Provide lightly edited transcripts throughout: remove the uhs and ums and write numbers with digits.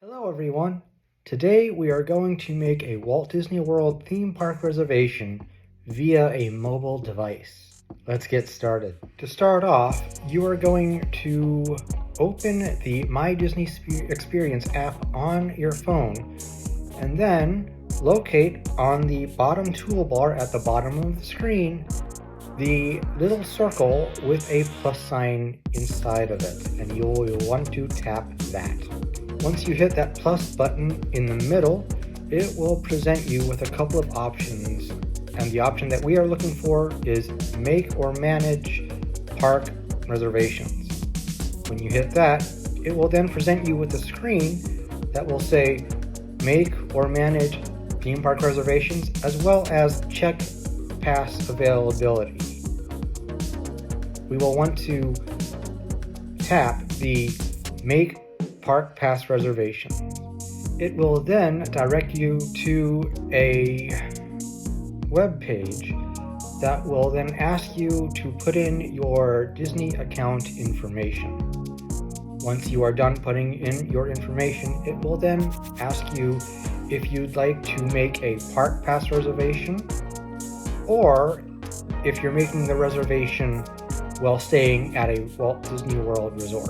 Hello everyone! Today we are going to make a Walt Disney World theme park reservation via a mobile device. Let's get started. To start off, you are going to open the My Disney Experience app on your phone and then locate on the bottom toolbar at the bottom of the screen the little circle with a plus sign inside of it, and you'll want to tap that. Once you hit that plus button in the middle, it will present you with a couple of options, and the option that we are looking for is Make or Manage Park Reservations. When you hit that, it will then present you with a screen that will say Make or Manage Theme Park Reservations, as well as Check Pass Availability. We will want to tap the Make Park Pass Reservation. It will then direct you to a web page that will then ask you to put in your Disney account information. Once you are done putting in your information, it will then ask you if you'd like to make a Park Pass reservation, or if you're making the reservation while staying at a Walt Disney World resort.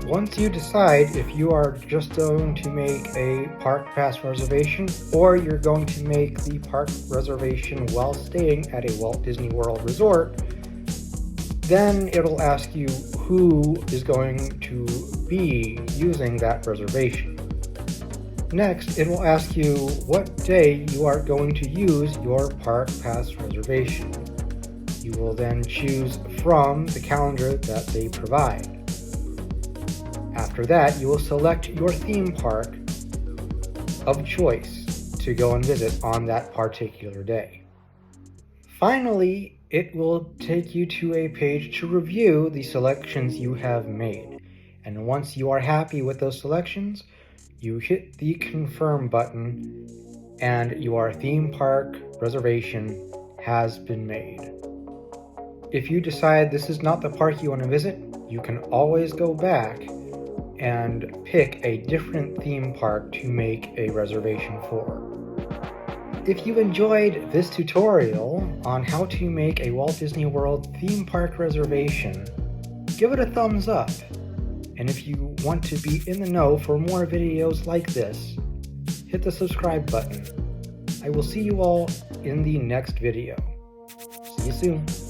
Once you decide if you are just going to make a Park Pass reservation or you're going to make the park reservation while staying at a Walt Disney World resort, then it'll ask you who is going to be using that reservation. Next, it will ask you what day you are going to use your Park Pass reservation. You will then choose from the calendar that they provide. After that, you will select your theme park of choice to go and visit on that particular day. Finally, it will take you to a page to review the selections you have made. And once you are happy with those selections, you hit the confirm button and your theme park reservation has been made. If you decide this is not the park you want to visit, you can always go back and pick a different theme park to make a reservation for. If you enjoyed this tutorial on how to make a Walt Disney World theme park reservation, give it a thumbs up. And if you want to be in the know for more videos like this, hit the subscribe button. I will see you all in the next video. See you soon.